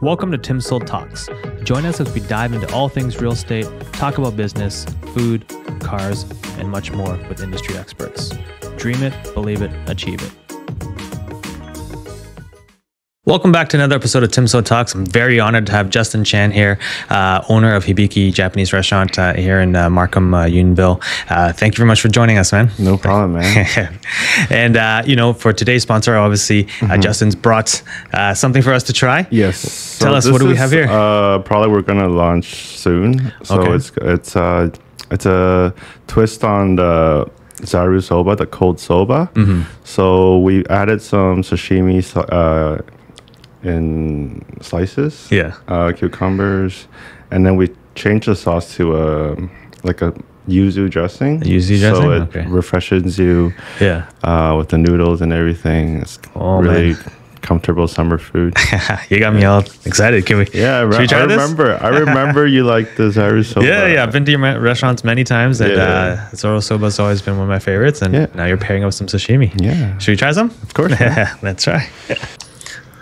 Welcome to TimSold Talks. Join us as we dive into all things real estate, talk about business, food, cars, and much more with industry experts. Dream it, believe it, achieve it. Welcome back to another episode of TimSold Talks. I'm very honored to have Justin Chan here, owner of Hibiki Japanese Restaurant here in Markham, Unionville. Thank you very much for joining us, man. No problem, man. And, for today's sponsor, obviously, Justin's brought something for us to try. Yes. Tell us, what do we have here? Probably we're going to launch soon. So okay. It's a twist on the zaru soba, the cold soba. So we added some sashimi in slices, cucumbers, and then we changed the sauce to a yuzu dressing. So it refreshes you with the noodles and everything. It's really comfortable summer food. You got me all excited. Can we? Yeah, should we try this? I remember you like the zaru soba. Yeah. I've been to your restaurants many times, and zaru soba's always been one of my favorites. And now you're pairing up with some sashimi. Yeah. Should we try some? Of course. Yeah, let's try.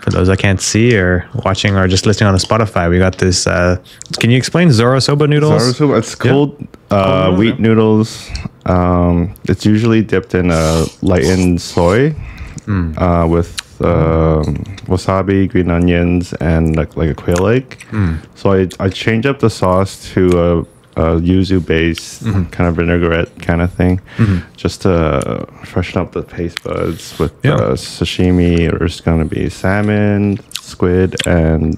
For those that can't see or watching or just listening on the Spotify, we got this. Can you explain zaru soba noodles? Zaru soba, it's cold wheat noodles. It's usually dipped in lightened soy with wasabi, green onions, and like a quail egg. So I changed up the sauce to a yuzu base kind of vinaigrette kind of thing, just to freshen up the taste buds. With sashimi, there's going to be salmon, squid, and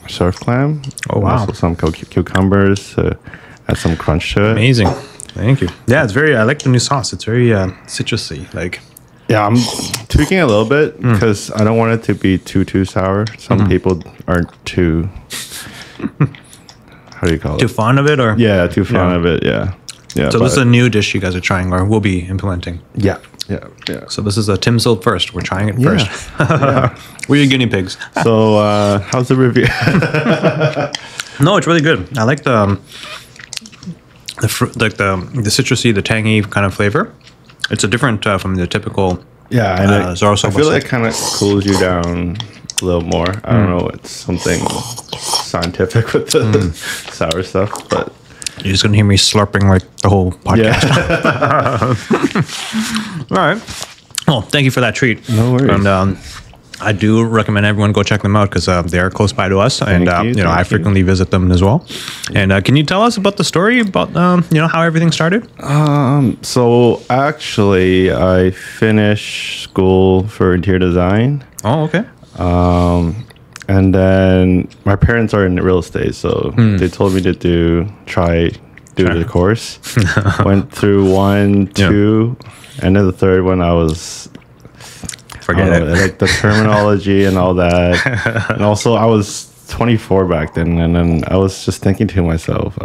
surf clam. Oh wow! Also some cucumbers to add some crunch to it. Amazing, thank you. Yeah, it's very. I like the new sauce. It's very citrusy. Yeah, I'm tweaking it a little bit because I don't want it to be too sour. Some people aren't too. How do you call it? Too fond of it, or too fond of it. Yeah. So this is a new dish you guys are trying, or will be implementing. Yeah. So this is a TimSold first. We're trying it first. We're your guinea pigs. So how's the review? No, it's really good. I like the citrusy, the tangy kind of flavor. It's a different from the typical. Yeah, and zaru soba. I feel like it kind of cools you down a little more. I don't know. It's something scientific with the sour stuff, but you're just gonna hear me slurping like the whole podcast. All right. Well, thank you for that treat. No worries. And I do recommend everyone go check them out because they are close by to us, and I frequently visit them as well. And can you tell us about the story about how everything started? So actually, I finished school for interior design. Oh, okay. And then my parents are in real estate, so they told me to do the course. Went through 1, 2, and then the third one I was like the terminology and all that. And also I was 24 back then, and then I was just thinking to myself,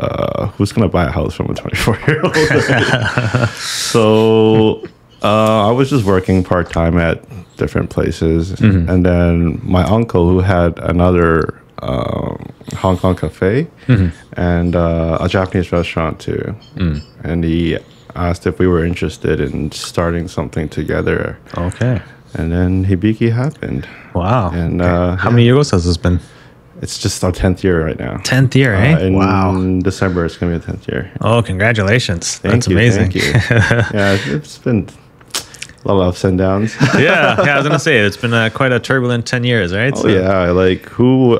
who's gonna buy a house from a 24-year-old? So I was just working part-time at different places, and then my uncle, who had another Hong Kong cafe and a Japanese restaurant too, and he asked if we were interested in starting something together. Okay. And then Hibiki happened. Wow. And how many years has this been? It's just our 10th year right now. 10th year, eh? In December, it's going to be the 10th year. Oh, congratulations. That's amazing. Thank you. Yeah, it's been a lot of ups and downs. Yeah, I was going to say, it's been quite a turbulent 10 years, right? Oh, yeah.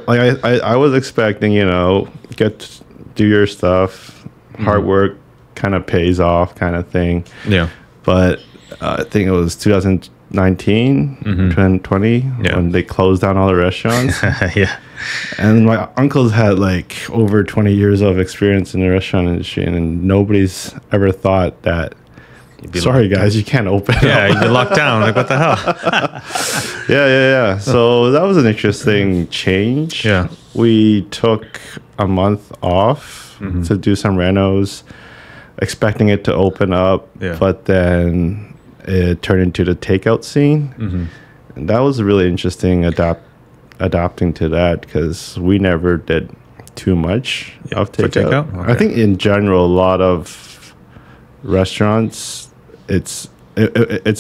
I was expecting, do your stuff, hard work kind of pays off kind of thing. Yeah. But I think it was 2019, 2020, when they closed down all the restaurants. Yeah. And my uncles had over 20 years of experience in the restaurant industry, and nobody's ever thought that, sorry guys, you can't open up. You're locked down. Like, what the hell? Yeah. So that was an interesting change. Yeah. We took a month off to do some renos, expecting it to open up, but then it turned into the takeout scene. And that was really interesting adapting to that, because we never did too much of takeout. Okay. I think in general, a lot of restaurants, it's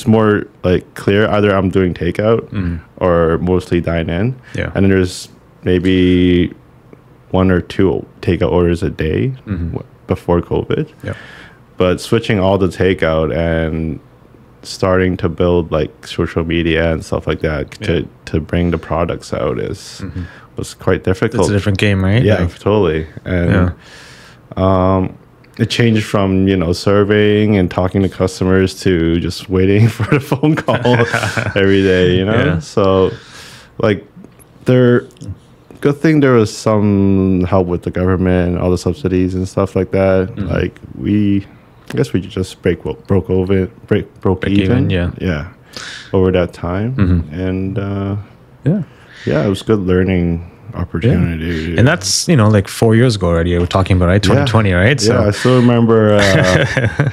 more like clear. Either I'm doing takeout or mostly dine in. Yeah. And then there's maybe 1 or 2 takeout orders a day before COVID. Yep. But switching all to takeout and starting to build like social media and stuff like that to bring the products out was quite difficult. It's a different game, right? Yeah, totally. And it changed from, you know, surveying and talking to customers to just waiting for the phone call every day, you know? Yeah. So, like, good thing there was some help with the government, all the subsidies and stuff like that. Like, I guess we just broke even. Yeah. Over that time. And, yeah, it was good learning opportunity. And that's, you know, like 4 years ago already. We're talking about, right? 2020, right? So. Yeah, I still remember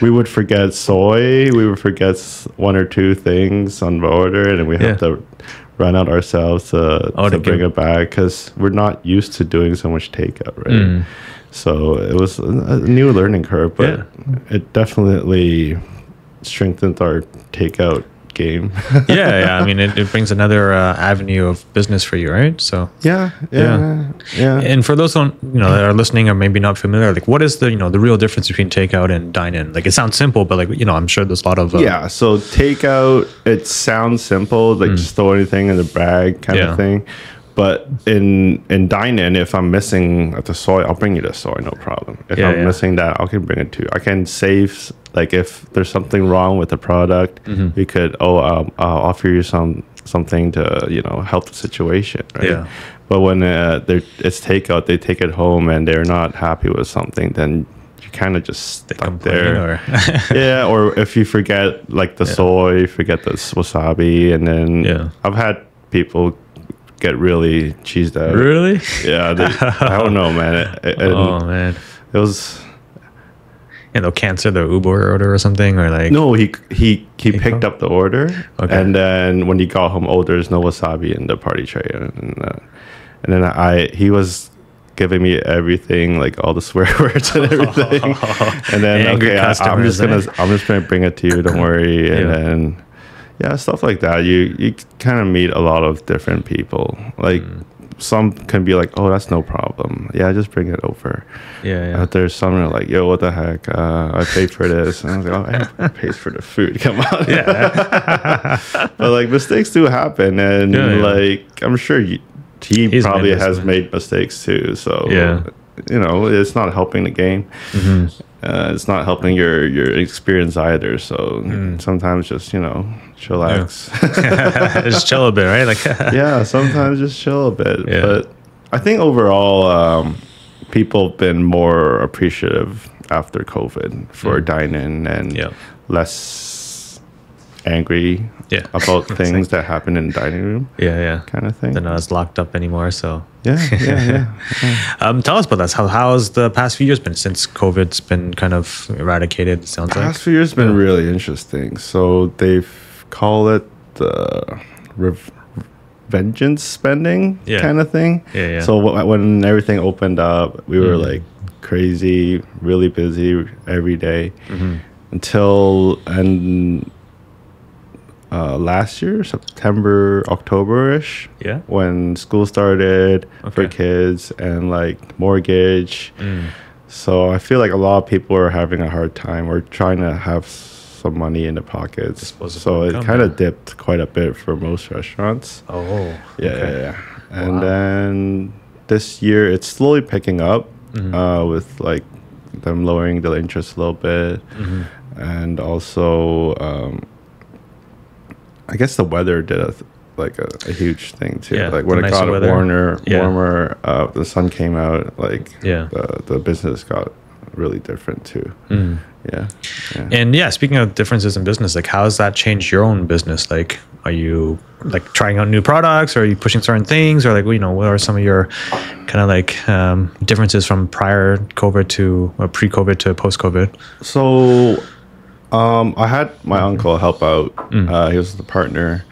we would forget soy. We would forget 1 or 2 things on the order, and we have to run out ourselves to bring it back because we're not used to doing so much takeout, right? So it was a new learning curve, but it definitely strengthened our takeout game. I mean, it brings another avenue of business for you, right? So yeah. And for those who that are listening or maybe not familiar, like what is the the real difference between takeout and dine-in? Like it sounds simple, but like I'm sure there's a lot of so takeout, it sounds simple, like just throw anything in the bag kind of thing. But in dine-in, if I'm missing the soy, I'll bring you the soy, no problem. If I'm missing that, I can bring it to you. I can save, like if there's something wrong with the product, we could, I'll offer you something to, help the situation, right? Yeah. But when it's takeout, they take it home and they're not happy with something, then you kind of just stuck there. Or if you forget like the soy, forget the wasabi, and then I've had people get really cheesed out. Really? Yeah. I don't know, man. Man. It was... they'll cancel their Uber order or something, or like... No, he picked up the order, and then when he got home, there's no wasabi in the party tray. And then he was giving me everything, like all the swear words and everything. And then, I'm just gonna bring it to you, don't worry. And then... Yeah, stuff like that. You kind of meet a lot of different people. Like some can be like, "Oh, that's no problem. Yeah, just bring it over." Yeah. There's some that are like, "Yo, what the heck? I paid for this." And I was like, "Oh, I paid for the food. Come on." Yeah. But like mistakes do happen, and like I'm sure he probably has made mistakes too. So it's not helping the game. It's not helping your experience either. So sometimes just chillax. Just chill a bit, right? Like sometimes just chill a bit. But I think overall, people have been more appreciative after COVID for dine-in and less angry about things that happen in the dining room. Kind of thing. They're not as locked up anymore. So yeah. Tell us about that. How's the past few years been since COVID's been kind of eradicated? It sounds like past few years been really interesting. So they've called it the vengeance spending kind of thing. So when everything opened up, we were like crazy, really busy every day until last year, September, October-ish, when school started for kids and like mortgage. So I feel like a lot of people are having a hard time or trying to have some money in the pockets. So it kind of dipped quite a bit for most restaurants. And then this year it's slowly picking up with like them lowering the interest a little bit. And also I guess the weather did a huge thing too. Like when it got warmer, the sun came out. Like the business got really different too. And speaking of differences in business, like how has that changed your own business? Like, are you like trying out new products, or are you pushing certain things, or like what are some of your kind of like differences from prior COVID to or pre-COVID to post-COVID? So. I had my uncle help out. He was the partner.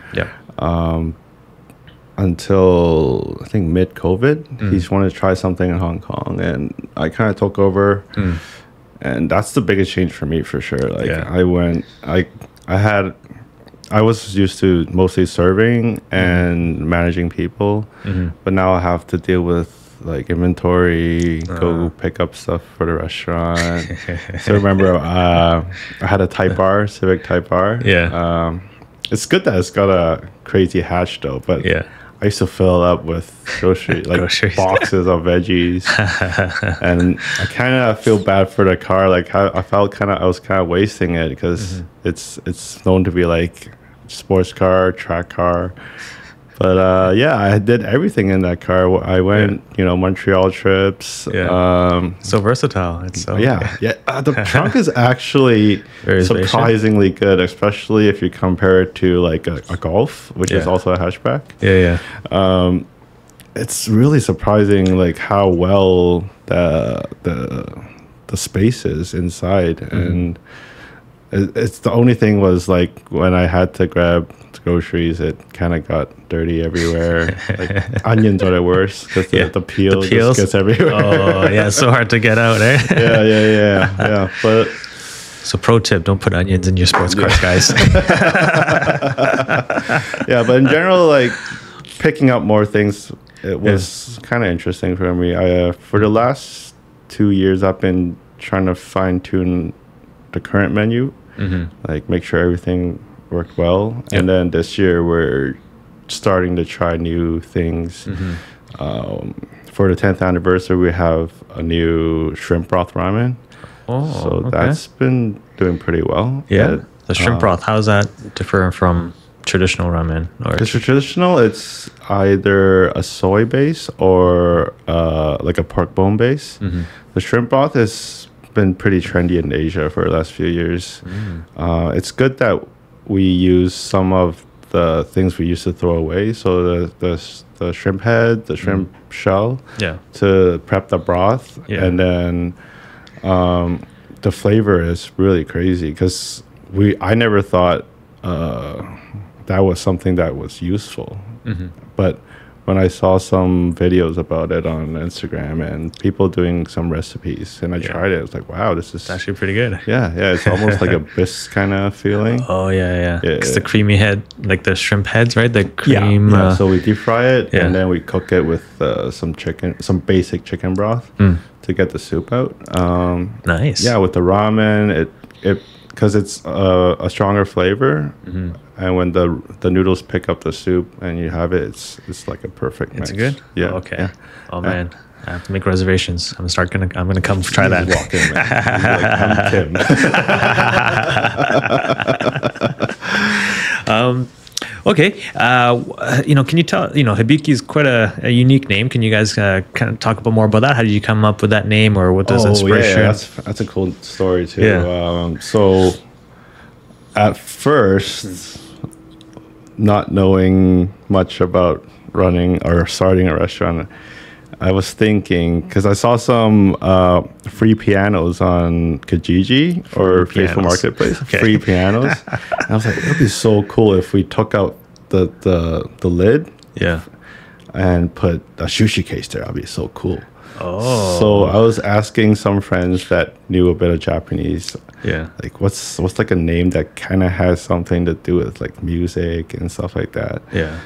Until I think mid-COVID, he just wanted to try something in Hong Kong, and I kind of took over. And that's the biggest change for me for sure. Like I I was used to mostly serving and managing people, but now I have to deal with like inventory, go pick up stuff for the restaurant. So remember, I had a Type R, Civic Type R. Yeah. It's good that it's got a crazy hatch though, but Yeah. I used to fill it up with groceries. Boxes of veggies, and I kind of feel bad for the car. Like I was kind of wasting it because it's known to be like sports car, track car. But yeah, I did everything in that car. I went, Montreal trips. Yeah. So versatile. It's so the trunk is actually surprisingly good, especially if you compare it to like a Golf, which is also a hatchback. Yeah. It's really surprising, like how well the space is inside, and it's the only thing was like when I had to grab groceries, it kind of got dirty everywhere. Like onions are the worst because the peel just gets everywhere. Oh yeah, it's so hard to get out, eh? Yeah. But so pro tip: don't put onions in your sports cars, guys. Yeah, but in general, like picking up more things, it was kind of interesting for me. For the last 2 years, I've been trying to fine tune the current menu, like make sure everything worked well. And then this year we're starting to try new things. For the 10th anniversary, we have a new shrimp broth ramen. That's been doing pretty well. The shrimp broth, how does that differ from traditional ramen? Because traditional, it's either a soy base or like a pork bone base. The shrimp broth has been pretty trendy in Asia for the last few years. It's good that we use some of the things we used to throw away. So the shrimp head, the shrimp shell, to prep the broth. And then the flavor is really crazy because I never thought that was something that was useful. But when I saw some videos about it on Instagram and people doing some recipes, and I tried it, I was like, wow, this is actually pretty good. Yeah, it's almost like a bisque kind of feeling. Oh, yeah. It's the creamy head, like the shrimp heads, right? The cream. So we deep fry it, and then we cook it with some basic chicken broth to get the soup out. Nice. Yeah, with the ramen, because it's a stronger flavor, and when the noodles pick up the soup and you have it, it's like a perfect match. It's good. Yeah. Oh, okay. Yeah. Oh man, I have to make reservations. I'm gonna come try that. Walk in, man. I'm Tim. Okay. Can you tell? Hibiki is quite a unique name. Can you guys kind of talk a bit more about that? How did you come up with that name, or what does inspiration? Yeah, that's a cool story too. Yeah. So at first, not knowing much about running or starting a restaurant, I was thinking, because I saw some free pianos on Kijiji or Facebook Marketplace, free pianos. And I was like, it would be so cool if we took out the lid and put a sushi case there. That'd be so cool. Oh. So I was asking some friends that knew a bit of Japanese, like what's like a name that kind of has something to do with like music and stuff like that. Yeah.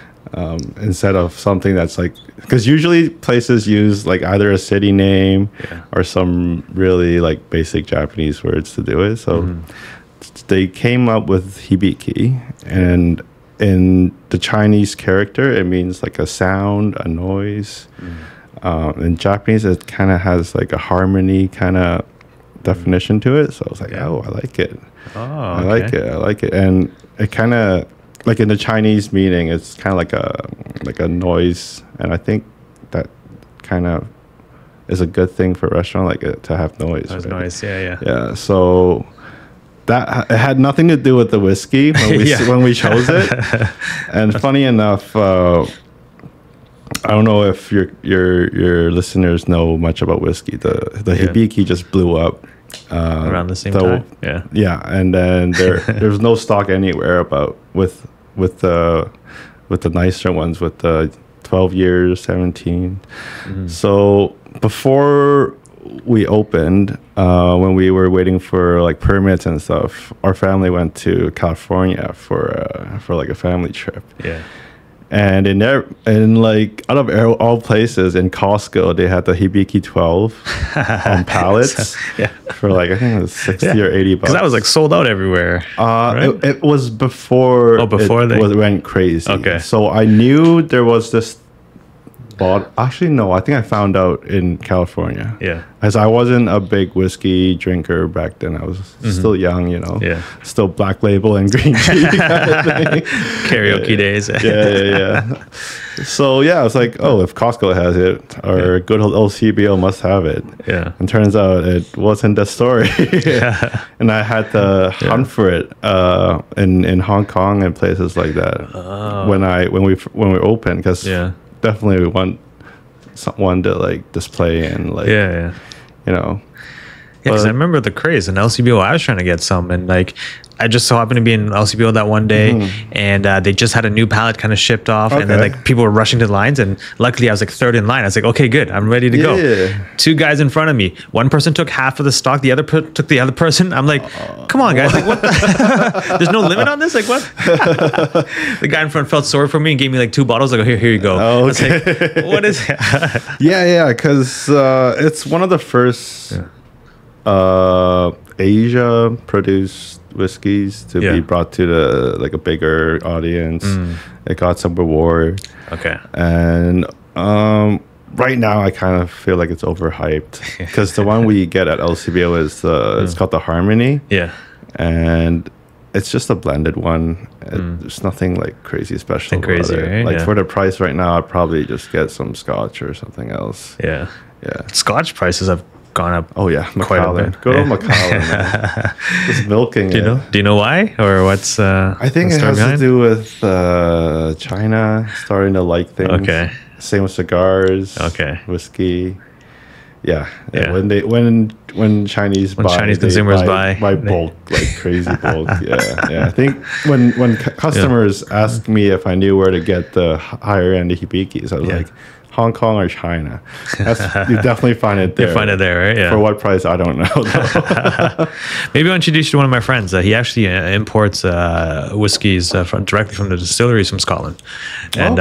Instead of something that's like, because usually places use like either a city name or some really like basic Japanese words to do it. So they came up with Hibiki, and in the Chinese character, it means like a sound, a noise. In Japanese, it kind of has like a harmony kind of definition to it. So I was like, oh, I like it. Oh, I like it. And it kind of, like in the Chinese meaning, it's kind of like a noise. And I think that kind of is a good thing for a restaurant, like to have noise. Noise, Yeah, so that it had nothing to do with the whiskey when we chose it. And funny enough, I don't know if your listeners know much about whiskey. The Hibiki just blew up around the same time. Yeah, and then there's no stock anywhere with the nicer ones, with the 12 years, 17. So before we opened, when we were waiting for like permits and stuff, our family went to California for like a family trip. Yeah. And like out of all places, in Costco, they had the Hibiki 12 on pallets for like, I think it was 60 or 80 bucks. Because that was like sold out everywhere. Right? It was before, it went crazy. Okay. So I knew there was this actually, no, I think I found out in California. Yeah. As I wasn't a big whiskey drinker back then. I was still young, you know. Yeah. Still Black Label and green tea kind of thing. Karaoke days. Yeah. So, yeah, I was like, oh, if Costco has it, or good old LCBO must have it. Yeah. And turns out it wasn't the story. And I had to hunt for it in Hong Kong and places like that when we opened, because definitely we want someone to like display and like you know. Yeah, because I remember the craze in LCBO. I was trying to get some, and like I just so happened to be in LCBO that one day, and they just had a new pallet kind of shipped off, and then like people were rushing to the lines, and luckily I was like third in line. I was like, okay, good, I'm ready to go. Two guys in front of me. One person took half of the stock, the other took the other person. I'm like, come on, guys, like what? There's no limit on this, like what? The guy in front felt sorry for me and gave me like 2 bottles. Like, oh, here you go. I was like, what is it? Because it's one of the first Asia produced whiskeys to be brought to a bigger audience. It got some reward. Okay. And right now I kind of feel like it's overhyped, because the one we get at LCBO is it's called the Harmony. Yeah. And it's just a blended one. There's nothing like crazy special about it. Right? Like for the price right now, I'd probably just get some scotch or something else. Yeah. Scotch prices have gone up. Oh yeah, quite a bit. Go to Macallan, man. Just milking. Do you know why, or what's? I think it has to do with China starting to like things. Okay. Same with cigars. Okay. Whiskey. Yeah. When Chinese consumers buy bulk, like crazy bulk. Yeah. I think when customers asked me if I knew where to get the higher end Hibikis, I was like, Hong Kong or China. You definitely find it there. You find it there, right? Yeah. For what price, I don't know. Maybe I'll introduce you to one of my friends. He actually imports whiskeys directly from the distilleries from Scotland. And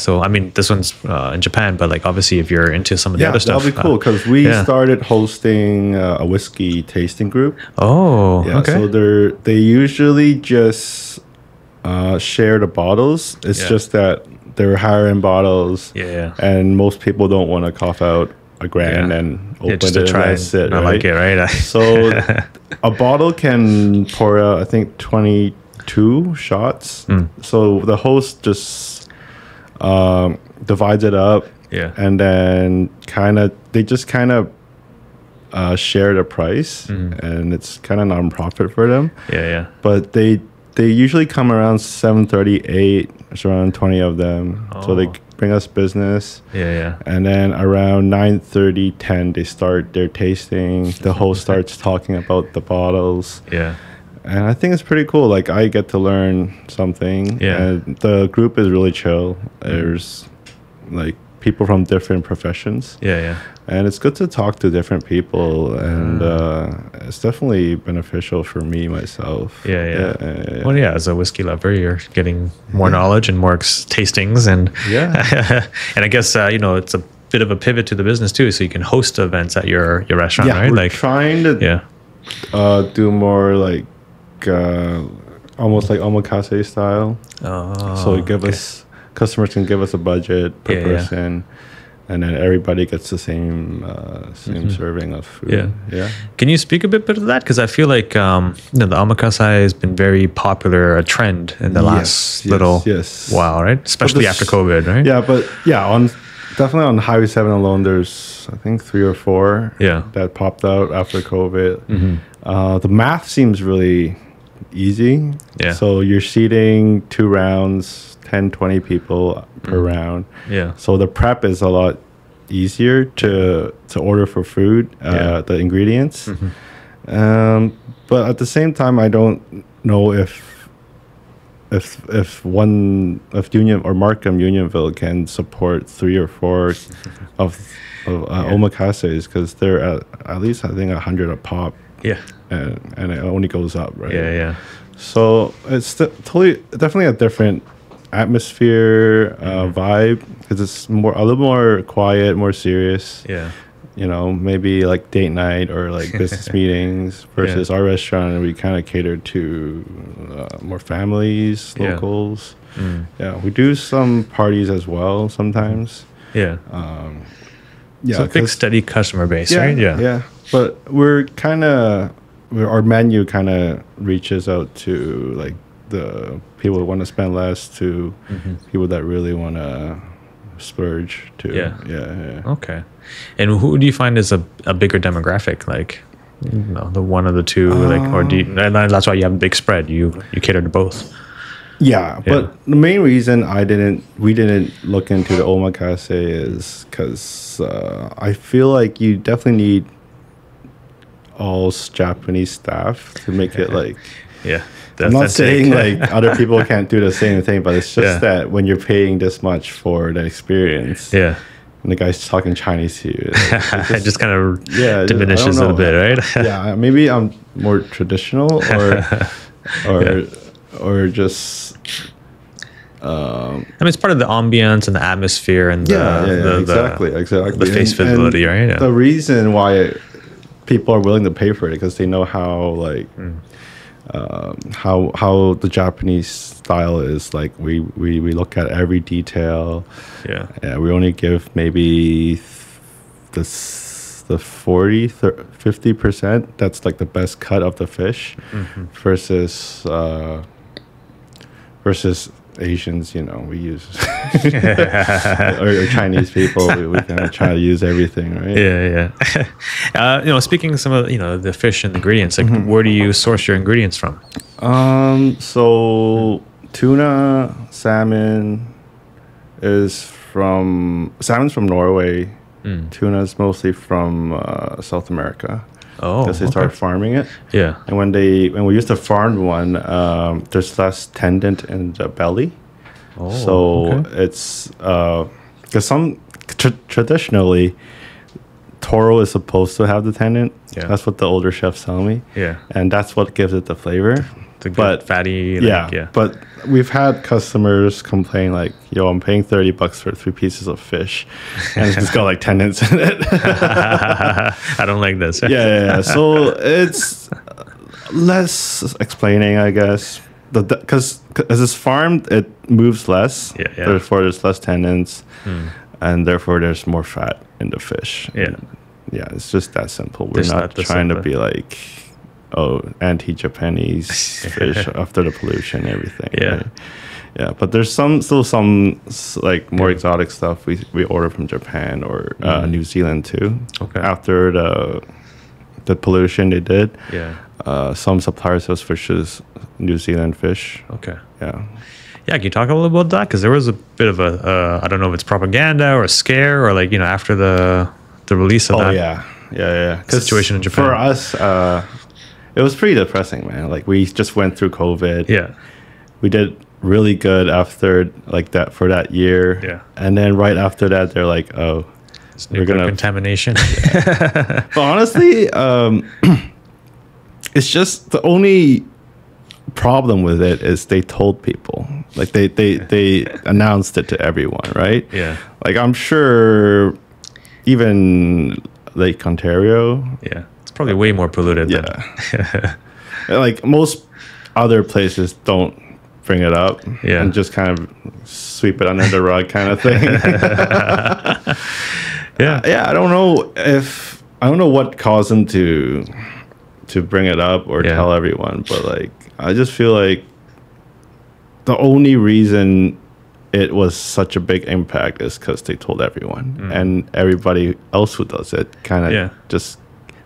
so I mean, this one's in Japan, but like obviously if you're into some of the other stuff. That'll be cool, because we started hosting a whiskey tasting group. Oh, okay. So they usually just share the bottles. It's just that they're higher end bottles, and most people don't want to cough out a grand and open just it to try and that's it, I like it, right? So a bottle can pour out, I think, 22 shots. So the host just divides it up, and then they just share the price, and it's kind of non-profit for them. But they usually come around 7:38. It's around 20 of them. So they bring us business. And then around 9:30, 10, they start their tasting. The host starts talking about the bottles. And I think it's pretty cool. Like, I get to learn something. And the group is really chill. There's like people from different professions. And it's good to talk to different people, and it's definitely beneficial for me myself. Well, as a whiskey lover, you're getting more knowledge and more tastings, and and I guess it's a bit of a pivot to the business too, so you can host events at your restaurant, right? We're trying to do more like almost like omakase style. So customers can give us a budget per person. And then everybody gets the same serving of food. Can you speak a bit to that? Because I feel like the omakase has been very popular, a trend in the last little while, right? Especially after COVID, right? But definitely on Highway 7 alone, there's I think 3 or 4 that popped out after COVID. The math seems really easy. So you're seating 2 rounds, 10, 20 people per round. So the prep is a lot easier to order for food, the ingredients. But at the same time, I don't know if if Union or Markham Unionville can support 3 or 4 of omakase, because they're at least I think 100 a pop. Yeah. And it only goes up, right? Yeah. So it's definitely a different atmosphere, vibe, because it's a little more quiet, more serious. Yeah. You know, maybe like date night or like business meetings versus our restaurant. We kind of cater to more families, locals. Yeah, we do some parties as well sometimes. Yeah. Yeah, so a big steady customer base, right? Yeah. But our menu kind of reaches out to like the people who want to spend less to people that really want to splurge too. Yeah. Okay. And who do you find is a bigger demographic? Like, you know, the one or the two, like, or do you, and that's why you have a big spread. You cater to both. Yeah, but the main reason we didn't look into the omakase is because I feel like you definitely need all Japanese staff to make it like. Yeah. I'm not saying like other people can't do the same thing, but it's just that when you're paying this much for the experience, and the guy's talking Chinese to you, it just kind of diminishes it a bit, right? Yeah, maybe I'm more traditional, or just. I mean, it's part of the ambience and the atmosphere and exactly the face visibility, right? Yeah. The reason why people are willing to pay for it because they know how like. How the Japanese style is. Like we look at every detail. Yeah, we only give maybe the 50%. That's like the best cut of the fish versus Asians, you know, we use or Chinese people, we kind of try to use everything, right? Yeah. You know, speaking of some of the fish and ingredients, like where do you source your ingredients from? So tuna, salmon's from Norway. Tuna's mostly from South America. Oh, because they started farming it. Yeah. And when we used to farm one, there's less tendon in the belly. Oh, so it's because traditionally toro is supposed to have the tendon. Yeah. That's what the older chefs tell me. Yeah. And that's what gives it the flavor. The good fatty. But we've had customers complain like, "Yo, I'm paying $30 for 3 pieces of fish, and it's got like tendons in it." I don't like this. Yeah. So it's less explaining, I guess, because as it's farmed, it moves less. Yeah. Therefore, there's less tendons, and therefore there's more fat in the fish. Yeah. Yeah, it's just that simple. We're not trying to be like, anti-Japanese fish after the pollution and everything. Right? Yeah, but there's still some like more exotic stuff we order from Japan or New Zealand too. Okay. After the pollution they did. Yeah. Some suppliers of fishes, New Zealand fish. Okay. Yeah. Yeah, can you talk a little about that? Because there was a bit of a I don't know if it's propaganda or a scare or like after the release of that. Yeah. Situation in Japan. For us, it was pretty depressing, man. Like we just went through COVID. Yeah. We did really good after like that for that year. Yeah. And then right after that, they're like, "Oh, it's nuclear contamination." But honestly, it's just the only problem with it is they told people, like they announced it to everyone, right? Yeah. Like I'm sure even Lake Ontario. Yeah. It's probably way more polluted than like most other places don't bring it up and just kind of sweep it under the rug kind of thing. I don't know what caused them to bring it up or tell everyone, but like I just feel like the only reason it was such a big impact is because they told everyone, and everybody else who does it kind of just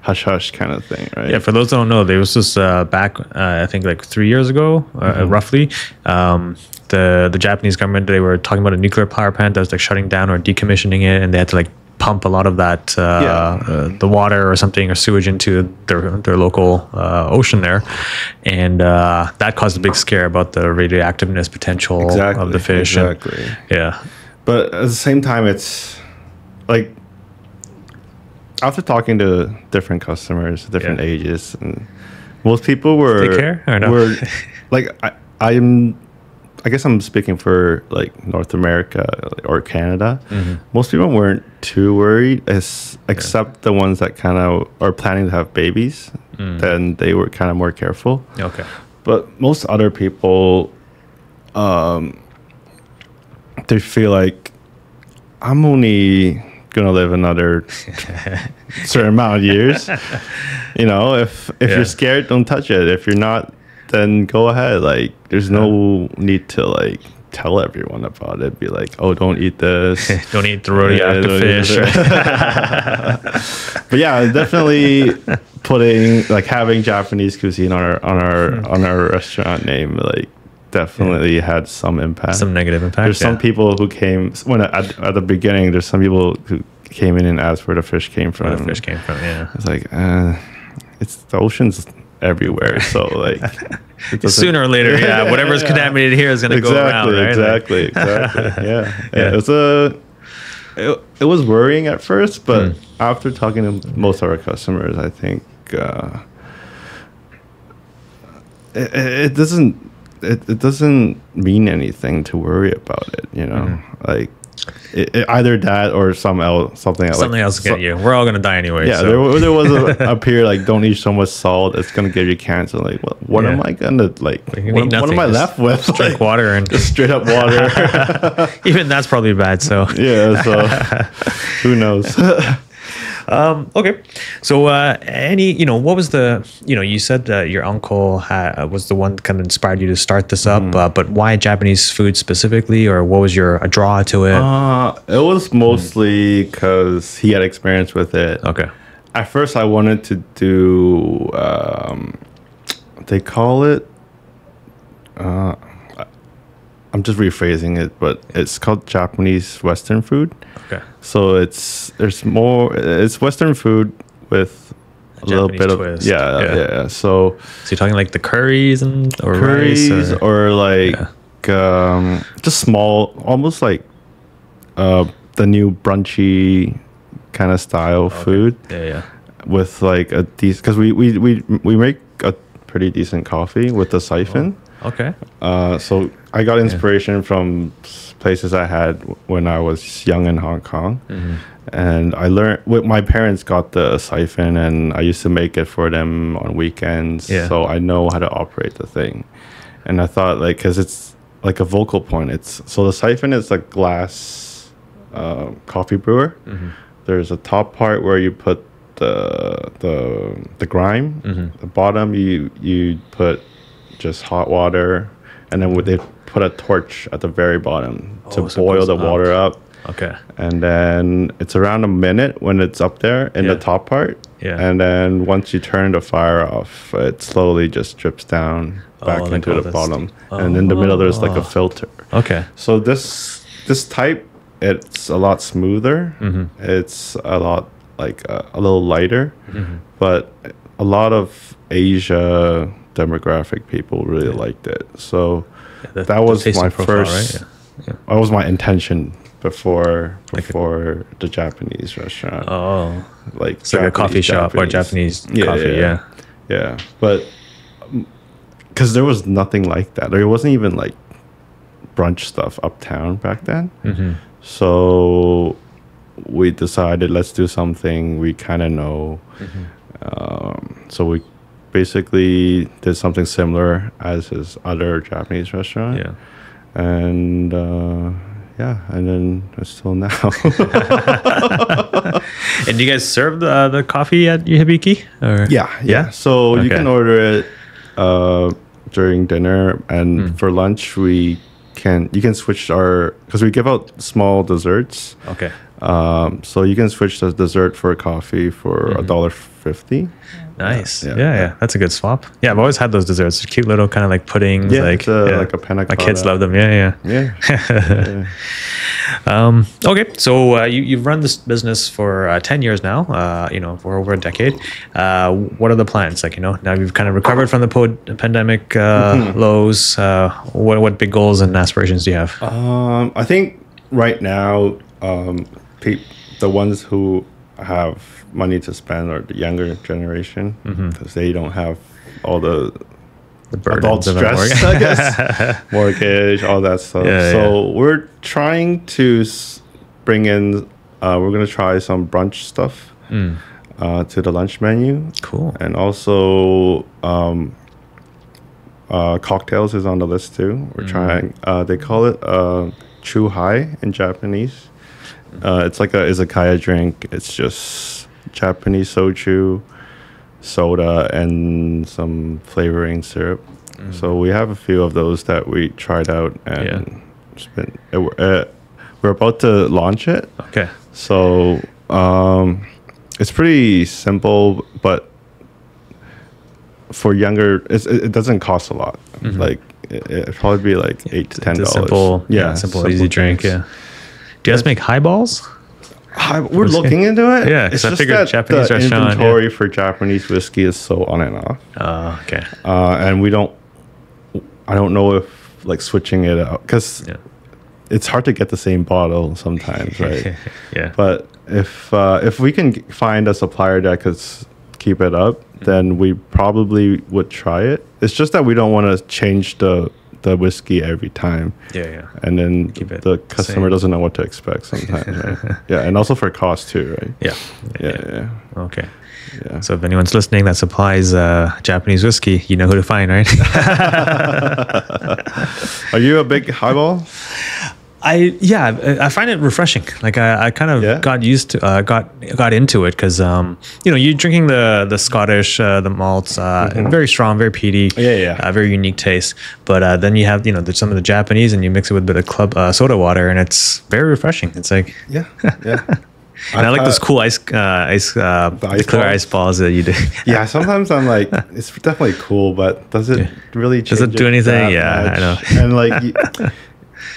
hush hush kind of thing, right? Yeah, for those who don't know, there was this back I think like 3 years ago, roughly. The Japanese government, they were talking about a nuclear power plant that was like shutting down or decommissioning it, and they had to like pump a lot of that the water or something or sewage into their local ocean there, and that caused a big scare about the radioactiveness potential of the fish. Exactly. Yeah. But at the same time, it's like after talking to different customers, different ages, and most people were They care or no? were like I guess I'm speaking for like North America or Canada. Most people weren't too worried, except the ones that kind of are planning to have babies. Then they were kind of more careful. Okay. But most other people, they feel like I'm only gonna live another certain amount of years. You know, if you're scared, don't touch it. If you're not, then go ahead. Like, there's no need to like tell everyone about it. Be like, oh, don't eat this. Don't eat the radioactive fish. But yeah, definitely putting like having Japanese cuisine on our restaurant name like definitely had some impact. Some negative impact. There's some people who came when at the beginning. There's some people who came in and asked where the fish came from. Where the fish came from. Yeah. It's like it's the ocean's everywhere. So like sooner or later, whatever's contaminated here is going to go around. Right? Exactly. Yeah. It was worrying at first, but after talking to most of our customers, I think it doesn't mean anything to worry about it. You know, like either that or something else. Something else will get you. We're all gonna die anyway. Yeah, so. there was a period like don't eat so much salt. It's gonna give you cancer. Like, what am I gonna like? What am I left with? Just drink water and just straight up water. Even that's probably bad. So yeah. So who knows? Okay. So, what was you said that your uncle was the one that kind of inspired you to start this up, but why Japanese food specifically, or what was a draw to it? It was mostly because he had experience with it. Okay. At first, I wanted to do, they call it, I'm just rephrasing it, but it's called Japanese Western food. Okay. So it's Western food with a little bit twist. of yeah. So you're talking like the curries or curries rice or like just small, almost like the new brunchy kind of style food. Yeah. With like a decent, because we make a pretty decent coffee with the siphon. Oh, okay. So I got inspiration from places I had when I was young in Hong Kong. And I learned, my parents got the siphon and I used to make it for them on weekends. Yeah. So I know how to operate the thing. And I thought like, cause it's like a vocal point. So the siphon is a glass coffee brewer. There's a top part where you put the grime. The bottom you put just hot water, and then they put a torch at the very bottom to boil the water up. Okay. And then it's around a minute when it's up there in the top part. Yeah. And then once you turn the fire off, it slowly just drips down back into the bottom. And in the middle there's like a filter. Okay. So this type, it's a lot smoother. It's a lot like a little lighter, but a lot of Asia demographic people really liked it. So that was my first. Right? That was my intention before the Japanese restaurant. Oh, like it's like a coffee shop or Japanese coffee. Yeah. But because there was nothing like that. There wasn't even like brunch stuff uptown back then. So we decided let's do something we kind of know. So we basically did something similar as his other Japanese restaurant. Yeah. And and then it's still now. And do you guys serve the coffee at Hibiki? Or? Yeah. So you can order it during dinner, and for lunch you can switch because we give out small desserts. Okay. So you can switch the dessert for coffee for $1.50. Nice. Yeah. That's a good swap. Yeah, I've always had those desserts. Cute little kind of like puddings. Like a panna cotta. My kids love them. Yeah. Okay, so you've run this business for 10 years now, for over a decade. What are the plans? Like, now you've kind of recovered from the pandemic lows. What big goals and aspirations do you have? I think right now, the ones who have money to spend are the younger generation, because they don't have all the adult stress, I guess, mortgage, all that stuff. So we're trying to bring in. We're gonna try some brunch stuff to the lunch menu. Cool. And also, cocktails is on the list too. We're trying. They call it chu hai in Japanese. It's like a izakaya drink. It's just Japanese soju, soda, and some flavoring syrup. So we have a few of those that we tried out, and we're about to launch it. Okay. So it's pretty simple, but for younger, it doesn't cost a lot. Like it'd probably be like $8 to $10. Simple, easy drink. Yeah. Do you guys make highballs? We're looking into it. Yeah, because I figured Japanese the restaurant inventory for Japanese whiskey is so on and off. Oh, okay. And I don't know if like switching it out, because it's hard to get the same bottle sometimes, right? Yeah. But if we can find a supplier that could keep it up, then we probably would try it. It's just that we don't want to change the whiskey every time. Yeah. And then the customer doesn't know what to expect sometimes, right? Yeah, and also for cost too, right? Yeah. Okay. Yeah. So if anyone's listening that supplies Japanese whiskey, you know who to find, right? Are you a big highball? I find it refreshing. Like I kind of got used to got into it because you're drinking the Scottish the malts, very strong, very peaty, very unique taste. But then you have some of the Japanese, and you mix it with a bit of club soda water, and it's very refreshing. It's like And I like those cool the clear ice balls that you do. Yeah, sometimes I'm like, it's definitely cool, but does it really change? Does it do anything? Yeah, much? I know. And like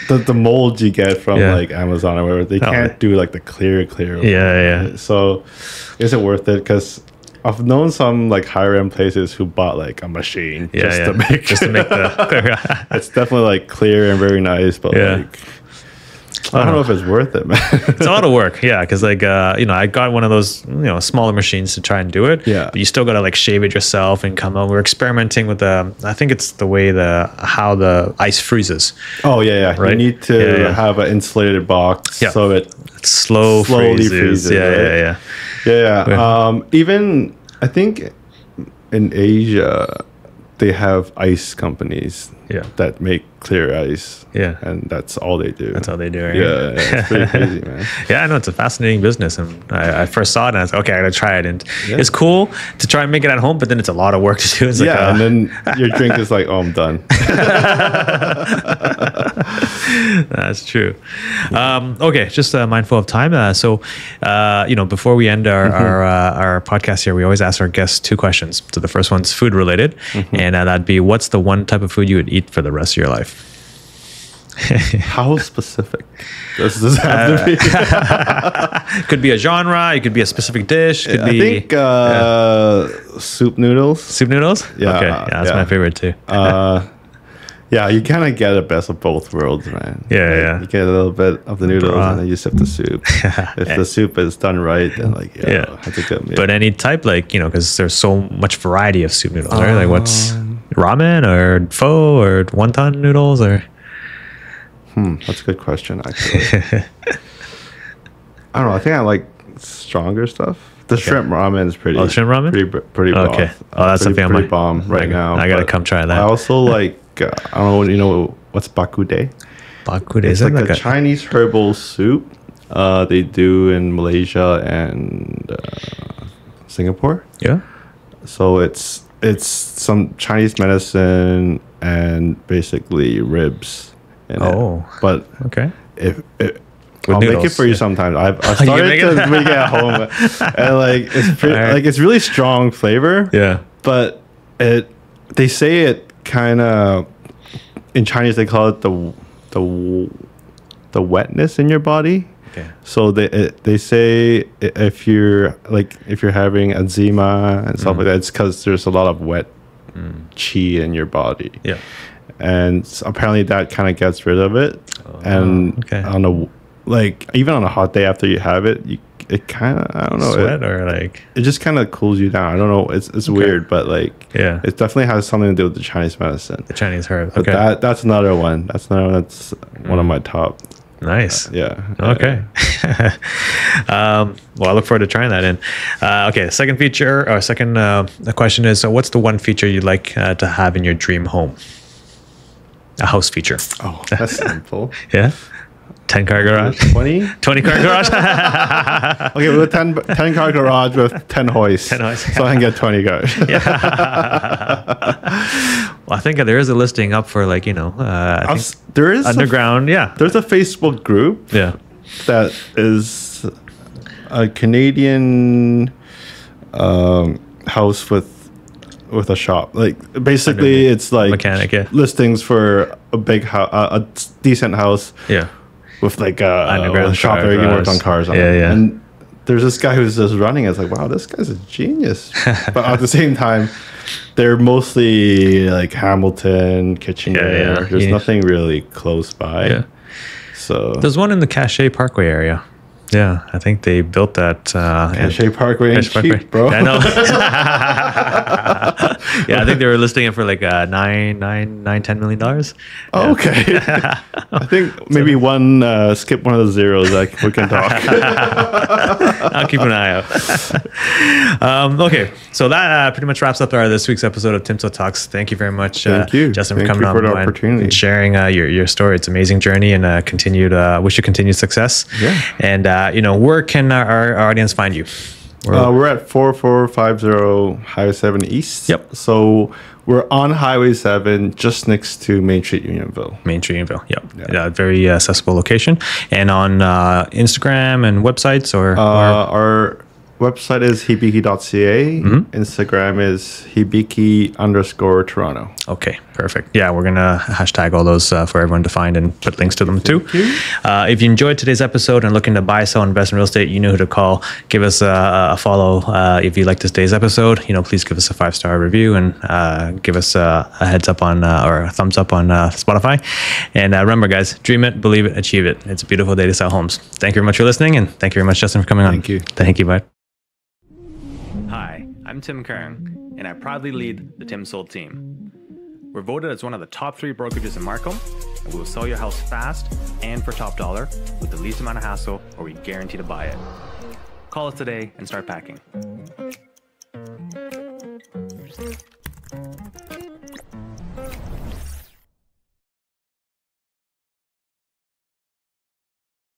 the molds you get from like Amazon or whatever, they can't do like the clear. Yeah. So is it worth it? Because I've known some like higher end places who bought like a machine to make the clear. It's definitely like clear and very nice, but like I don't know if it's worth it, man. It's a lot of work, because like I got one of those smaller machines to try and do it. Yeah, but you still got to like shave it yourself and come out. We're experimenting with I think it's the way how the ice freezes. Oh yeah. Right? You need to have an insulated box so it slowly freezes. Yeah. Even I think in Asia they have ice companies that make clear ice. Yeah. And that's all they do. That's all they do, right? Yeah, it's pretty crazy, man. Yeah, I know, it's a fascinating business. And I first saw it and I was like, okay, I gotta try it. And it's cool to try and make it at home, but then it's a lot of work to do. It's and then your drink is like, oh, I'm done. That's true. Okay, just mindful of time. So, before we end our podcast here, we always ask our guests two questions. So the first one's food related, and that'd be, what's the one type of food you would eat for the rest of your life? How specific does this have to be? Could be a genre. It could be a specific dish. Could be, I think soup noodles. Soup noodles? Yeah. Okay. Yeah, that's my favorite too. Yeah, you kind of get the best of both worlds, man. Yeah. You get a little bit of the noodles and then you sip the soup. If the soup is done right, then like, that's a good meal. But any type, like, because there's so much variety of soup noodles, right? Like what's ramen or pho or wonton noodles or... That's a good question, actually. I don't know. I think I like stronger stuff. The shrimp ramen is pretty. Oh, shrimp ramen? Pretty bomb. Okay. Oh, that's pretty, something pretty bomb right now. I gotta come try that. I also like. I don't know. What's bakude? Bakude is like a Chinese herbal soup. They do in Malaysia and Singapore. Yeah. So it's some Chinese medicine and basically ribs. But okay. I'll make it for you sometimes. I started to make it at home, and like it's pretty, like it's really strong flavor. Yeah. But they say it kind of in Chinese they call it the the wetness in your body. Okay. So they say if you're having eczema and stuff like that, it's because there's a lot of wet chi in your body. Yeah. And apparently that kind of gets rid of it. And even on a hot day after you have it, it kind of, I don't know, sweat or like it just kind of cools you down. I don't know, it's weird, but like it definitely has something to do with the Chinese medicine, the Chinese herb. But that's another one. That's one of my top. Nice. Okay. Well, I look forward to trying that in. Okay, second feature or second question is, so what's the one feature you'd like to have in your dream home? A house feature. Oh, that's simple. Yeah. 10-car garage? 20 car garage? Okay, with a 10 car garage with 10 hoists. 10 hoists. So I can get 20 cars. Well, I think there is a listing up for like, I think there is underground. There's a Facebook group. Yeah. That is a Canadian house with a shop. Like basically it's like mechanic, listings for a big house, a decent house. Yeah. With like a shop where you can work on cars. Yeah. And there's this guy who's just running. It's like, wow, this guy's a genius. But at the same time, they're mostly like Hamilton, Kitchener. There's nothing really close by. Yeah. So there's one in the Cache Parkway area. Yeah, I think they built that. Cache Parkway ain't cheap, bro. I know. Yeah, I think they were listing it for like $10 million. Oh, okay. I think maybe skip one of the zeros. Like we can talk. I'll keep an eye out. Okay, so that pretty much wraps up this week's episode of TimSold Talks. Thank you very much, Thank you, Justin, for coming on and sharing your story. It's an amazing journey, and wish you continued success. Yeah. And where can our audience find you? We're at 4450 Highway 7 East. Yep. So we're on Highway 7, just next to Main Street Unionville. Yep. Yeah, very accessible location. And on Instagram and websites or our website is hibiki.ca. Instagram is hibiki_Toronto. Okay, perfect. Yeah, we're going to hashtag all those for everyone to find and put links to them too. If you enjoyed today's episode and looking to buy, sell, invest in real estate, you know who to call. Give us a follow. If you like today's episode, please give us a 5-star review and give us a heads up on or a thumbs up on Spotify. And remember, guys, dream it, believe it, achieve it. It's a beautiful day to sell homes. Thank you very much for listening, and thank you very much, Justin, for coming on. Thank you. Thank you, bud. Hi, I'm Tim Kern, and I proudly lead the TimSold team. We're voted as one of the top 3 brokerages in Markham, and we will sell your house fast and for top dollar with the least amount of hassle, or we guarantee to buy it. Call us today and start packing.